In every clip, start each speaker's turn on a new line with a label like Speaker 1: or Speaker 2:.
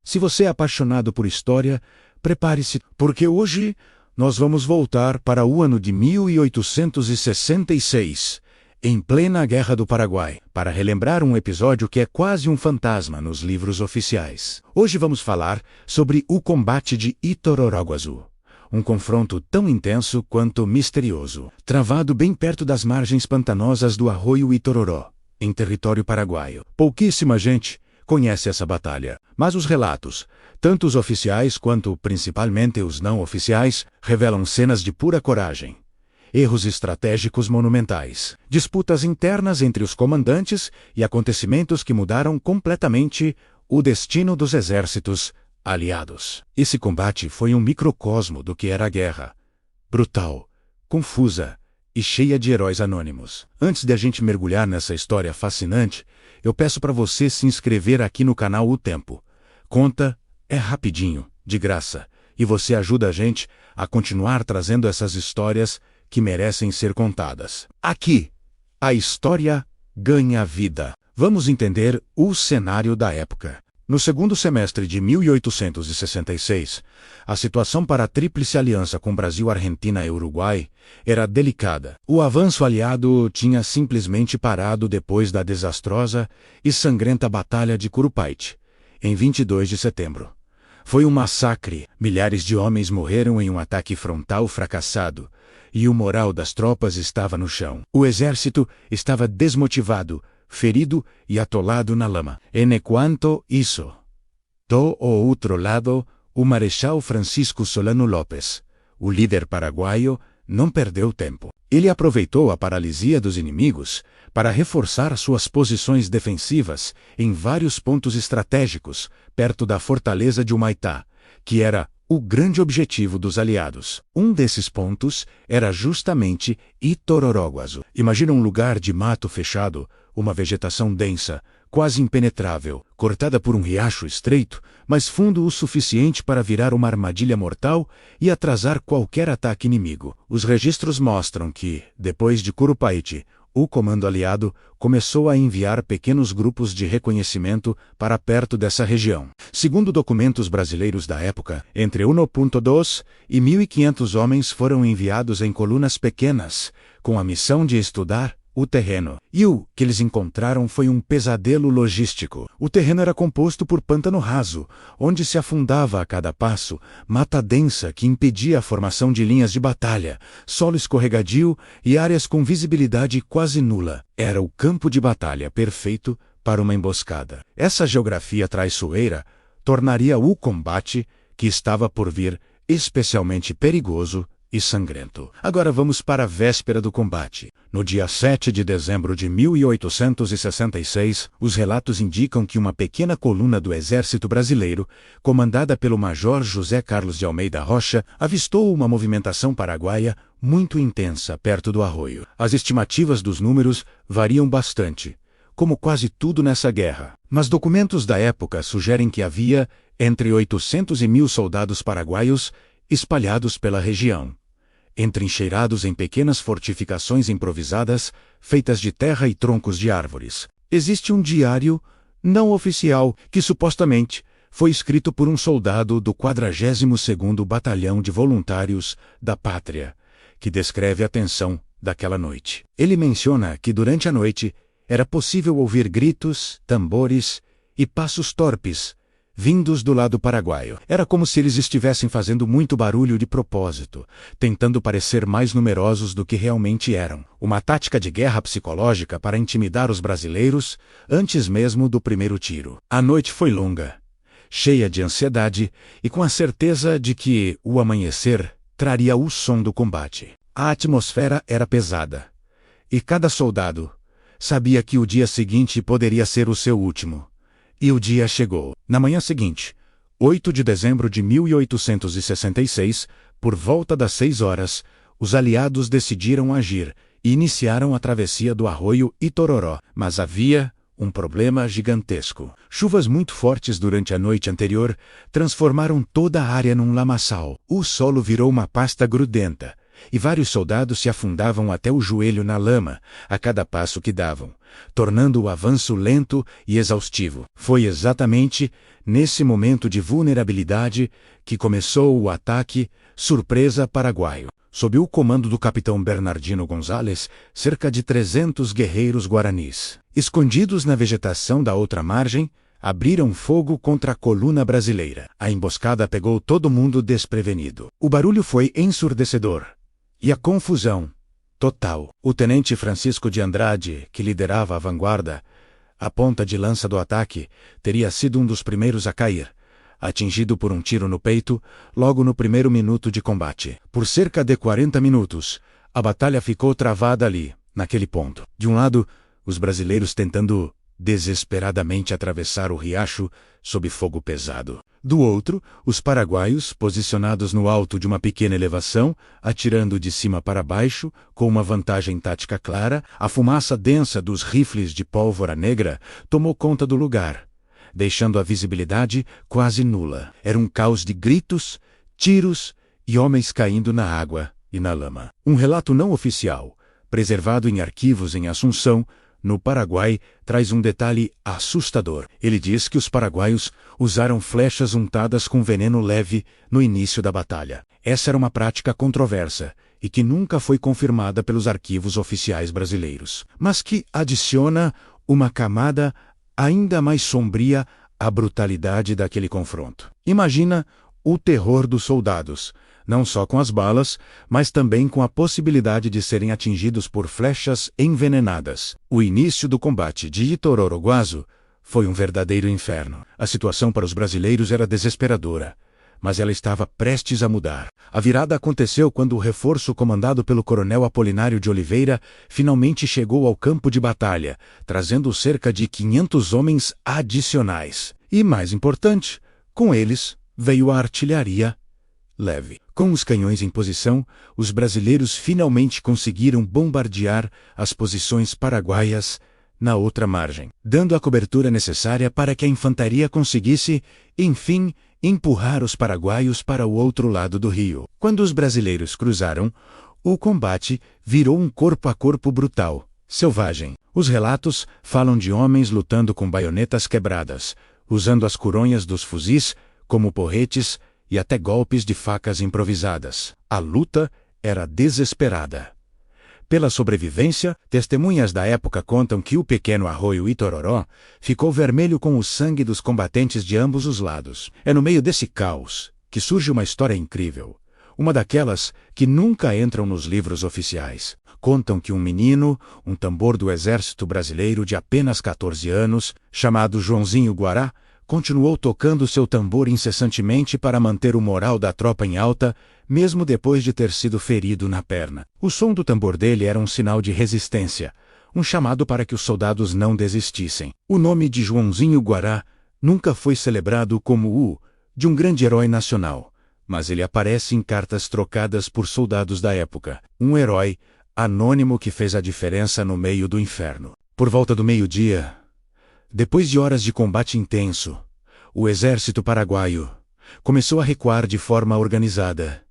Speaker 1: Se você é apaixonado por história, prepare-se, porque hoje nós vamos voltar para o ano de 1866, em plena Guerra do Paraguai, para relembrar um episódio que é quase um fantasma nos livros oficiais. Hoje vamos falar sobre o combate de Itororó. Um confronto tão intenso quanto misterioso, travado bem perto das margens pantanosas do arroio Itororó, em território paraguaio. Pouquíssima gente conhece essa batalha, mas os relatos, tanto os oficiais quanto principalmente os não oficiais, revelam cenas de pura coragem, erros estratégicos monumentais, disputas internas entre os comandantes e acontecimentos que mudaram completamente o destino dos exércitos aliados. Esse combate foi um microcosmo do que era a guerra, brutal, confusa e cheia de heróis anônimos. Antes de a gente mergulhar nessa história fascinante, eu peço para você se inscrever aqui no canal O Tempo. Conta é rapidinho, de graça, e você ajuda a gente a continuar trazendo essas histórias que merecem ser contadas. Aqui, a história ganha vida. Vamos entender o cenário da época. No segundo semestre de 1866, a situação para a Tríplice Aliança com Brasil, Argentina e Uruguai era delicada. O avanço aliado tinha simplesmente parado depois da desastrosa e sangrenta Batalha de Curupayty, em 22 de setembro. Foi um massacre, milhares de homens morreram em um ataque frontal fracassado, e o moral das tropas estava no chão. O exército estava desmotivado, ferido e atolado na lama. Enquanto isso, do outro lado, o Marechal Francisco Solano Lopes, o líder paraguaio, não perdeu tempo. Ele aproveitou a paralisia dos inimigos para reforçar suas posições defensivas em vários pontos estratégicos, perto da fortaleza de Humaitá, que era o grande objetivo dos aliados. Um desses pontos era justamente Itororó. Imagina um lugar de mato fechado, uma vegetação densa, quase impenetrável, cortada por um riacho estreito, mas fundo o suficiente para virar uma armadilha mortal e atrasar qualquer ataque inimigo. Os registros mostram que, depois de Curupayty, o comando aliado começou a enviar pequenos grupos de reconhecimento para perto dessa região. Segundo documentos brasileiros da época, entre 1.2 e 1.500 homens foram enviados em colunas pequenas, com a missão de estudar o terreno. E o que eles encontraram foi um pesadelo logístico. O terreno era composto por pântano raso, onde se afundava a cada passo, mata densa que impedia a formação de linhas de batalha, solo escorregadio e áreas com visibilidade quase nula. Era o campo de batalha perfeito para uma emboscada. Essa geografia traiçoeira tornaria o combate, que estava por vir, especialmente perigoso e sangrento. Agora vamos para a véspera do combate. No dia 7 de dezembro de 1866, os relatos indicam que uma pequena coluna do exército brasileiro, comandada pelo Major José Carlos de Almeida Rocha, avistou uma movimentação paraguaia muito intensa perto do arroio. As estimativas dos números variam bastante, como quase tudo nessa guerra, mas documentos da época sugerem que havia entre 800 e 1.000 soldados paraguaios espalhados pela região, entrincheirados em pequenas fortificações improvisadas, feitas de terra e troncos de árvores. Existe um diário não oficial que supostamente foi escrito por um soldado do 42º Batalhão de Voluntários da Pátria, que descreve a tensão daquela noite. Ele menciona que durante a noite era possível ouvir gritos, tambores e passos torpes vindos do lado paraguaio. Era como se eles estivessem fazendo muito barulho de propósito, tentando parecer mais numerosos do que realmente eram. Uma tática de guerra psicológica para intimidar os brasileiros antes mesmo do primeiro tiro. A noite foi longa, cheia de ansiedade e com a certeza de que o amanhecer traria o som do combate. A atmosfera era pesada, e cada soldado sabia que o dia seguinte poderia ser o seu último. E o dia chegou. Na manhã seguinte, 8 de dezembro de 1866, por volta das 6 horas, os aliados decidiram agir e iniciaram a travessia do arroio Itororó. Mas havia um problema gigantesco. Chuvas muito fortes durante a noite anterior transformaram toda a área num lamaçal. O solo virou uma pasta grudenta, e vários soldados se afundavam até o joelho na lama, a cada passo que davam, tornando o avanço lento e exaustivo. Foi exatamente nesse momento de vulnerabilidade que começou o ataque surpresa paraguaio. Sob o comando do capitão Bernardino Gonzalez, cerca de 300 guerreiros guaranis, escondidos na vegetação da outra margem, abriram fogo contra a coluna brasileira. A emboscada pegou todo mundo desprevenido. O barulho foi ensurdecedor. E a confusão, total. O tenente Francisco de Andrade, que liderava a vanguarda, a ponta de lança do ataque, teria sido um dos primeiros a cair, atingido por um tiro no peito, logo no primeiro minuto de combate. Por cerca de 40 minutos, a batalha ficou travada ali, naquele ponto. De um lado, os brasileiros tentando desesperadamente atravessar o riacho sob fogo pesado. Do outro, os paraguaios, posicionados no alto de uma pequena elevação, atirando de cima para baixo, com uma vantagem tática clara, a fumaça densa dos rifles de pólvora negra tomou conta do lugar, deixando a visibilidade quase nula. Era um caos de gritos, tiros e homens caindo na água e na lama. Um relato não oficial, preservado em arquivos em Assunção, no Paraguai, traz um detalhe assustador. Ele diz que os paraguaios usaram flechas untadas com veneno leve no início da batalha. Essa era uma prática controversa e que nunca foi confirmada pelos arquivos oficiais brasileiros, mas que adiciona uma camada ainda mais sombria à brutalidade daquele confronto. Imagina o terror dos soldados, não só com as balas, mas também com a possibilidade de serem atingidos por flechas envenenadas. O início do combate de Itororó foi um verdadeiro inferno. A situação para os brasileiros era desesperadora, mas ela estava prestes a mudar. A virada aconteceu quando o reforço comandado pelo coronel Apolinário de Oliveira finalmente chegou ao campo de batalha, trazendo cerca de 500 homens adicionais. E, mais importante, com eles veio a artilharia leve. Com os canhões em posição, os brasileiros finalmente conseguiram bombardear as posições paraguaias na outra margem, dando a cobertura necessária para que a infantaria conseguisse, enfim, empurrar os paraguaios para o outro lado do rio. Quando os brasileiros cruzaram, o combate virou um corpo a corpo brutal, selvagem. Os relatos falam de homens lutando com baionetas quebradas, usando as coronhas dos fuzis como porretes e até golpes de facas improvisadas. A luta era desesperada. Pela sobrevivência, testemunhas da época contam que o pequeno arroio Itororó ficou vermelho com o sangue dos combatentes de ambos os lados. É no meio desse caos que surge uma história incrível, uma daquelas que nunca entram nos livros oficiais. Contam que um menino, um tambor do exército brasileiro de apenas 14 anos, chamado Joãozinho Guará, continuou tocando seu tambor incessantemente para manter o moral da tropa em alta, mesmo depois de ter sido ferido na perna. O som do tambor dele era um sinal de resistência, um chamado para que os soldados não desistissem. O nome de Joãozinho Guará nunca foi celebrado como o de um grande herói nacional, mas ele aparece em cartas trocadas por soldados da época. Um herói anônimo que fez a diferença no meio do inferno. Por volta do meio-dia, depois de horas de combate intenso, o exército paraguaio começou a recuar de forma organizada,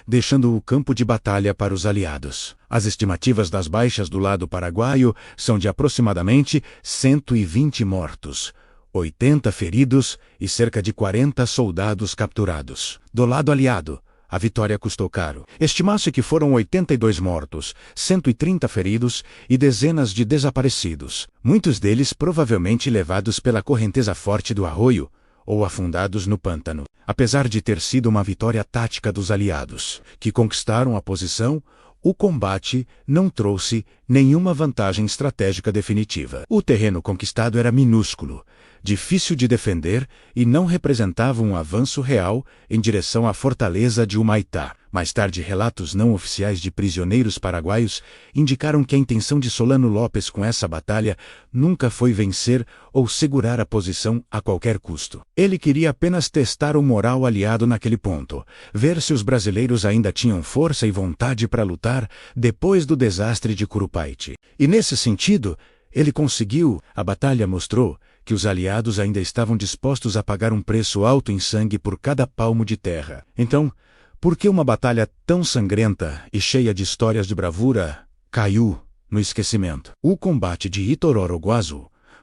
Speaker 1: deixando o campo de batalha para os aliados. As estimativas das baixas do lado paraguaio são de aproximadamente 120 mortos, 80 feridos e cerca de 40 soldados capturados. Do lado aliado, a vitória custou caro. Estima-se que foram 82 mortos, 130 feridos e dezenas de desaparecidos, muitos deles provavelmente levados pela correnteza forte do arroio ou afundados no pântano. Apesar de ter sido uma vitória tática dos aliados, que conquistaram a posição, o combate não trouxe nenhuma vantagem estratégica definitiva. O terreno conquistado era minúsculo, difícil de defender e não representava um avanço real em direção à fortaleza de Humaitá. Mais tarde, relatos não oficiais de prisioneiros paraguaios indicaram que a intenção de Solano Lopes com essa batalha nunca foi vencer ou segurar a posição a qualquer custo. Ele queria apenas testar o moral aliado naquele ponto, ver se os brasileiros ainda tinham força e vontade para lutar depois do desastre de Curupaiti. E nesse sentido, ele conseguiu. A batalha mostrou que os aliados ainda estavam dispostos a pagar um preço alto em sangue por cada palmo de terra. Então, Por que uma batalha tão sangrenta e cheia de histórias de bravura caiu no esquecimento? O combate de Itororó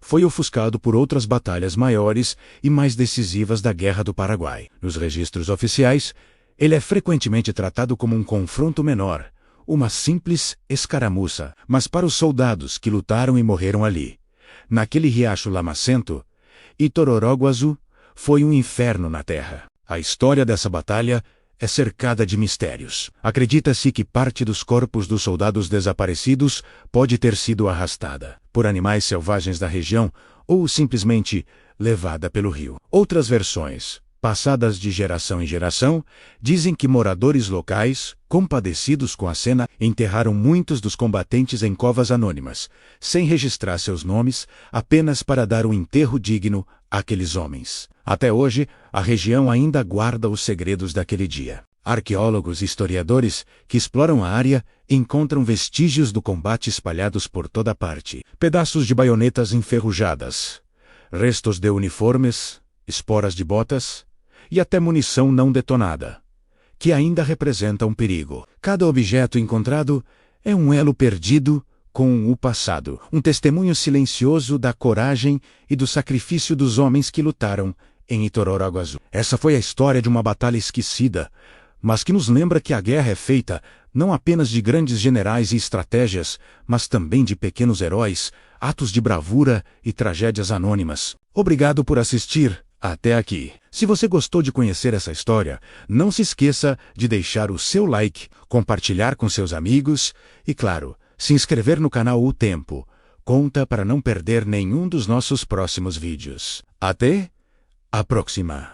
Speaker 1: foi ofuscado por outras batalhas maiores e mais decisivas da Guerra do Paraguai. Nos registros oficiais, ele é frequentemente tratado como um confronto menor, uma simples escaramuça. Mas para os soldados que lutaram e morreram ali, naquele riacho lamacento, Itororó foi um inferno na terra. A história dessa batalha é cercada de mistérios. Acredita-se que parte dos corpos dos soldados desaparecidos pode ter sido arrastada por animais selvagens da região ou simplesmente levada pelo rio. Outras versões, passadas de geração em geração, dizem que moradores locais, compadecidos com a cena, enterraram muitos dos combatentes em covas anônimas, sem registrar seus nomes, apenas para dar um enterro digno àqueles homens. Até hoje, a região ainda guarda os segredos daquele dia. Arqueólogos e historiadores que exploram a área encontram vestígios do combate espalhados por toda parte. Pedaços de baionetas enferrujadas, restos de uniformes, esporas de botas e até munição não detonada, que ainda representa um perigo. Cada objeto encontrado é um elo perdido com o passado, um testemunho silencioso da coragem e do sacrifício dos homens que lutaram em Itororó. Essa foi a história de uma batalha esquecida, mas que nos lembra que a guerra é feita não apenas de grandes generais e estratégias, mas também de pequenos heróis, atos de bravura e tragédias anônimas. Obrigado por assistir até aqui. Se você gostou de conhecer essa história, não se esqueça de deixar o seu like, compartilhar com seus amigos e, claro, se inscrever no canal O Tempo. Conta para não perder nenhum dos nossos próximos vídeos. Até a próxima!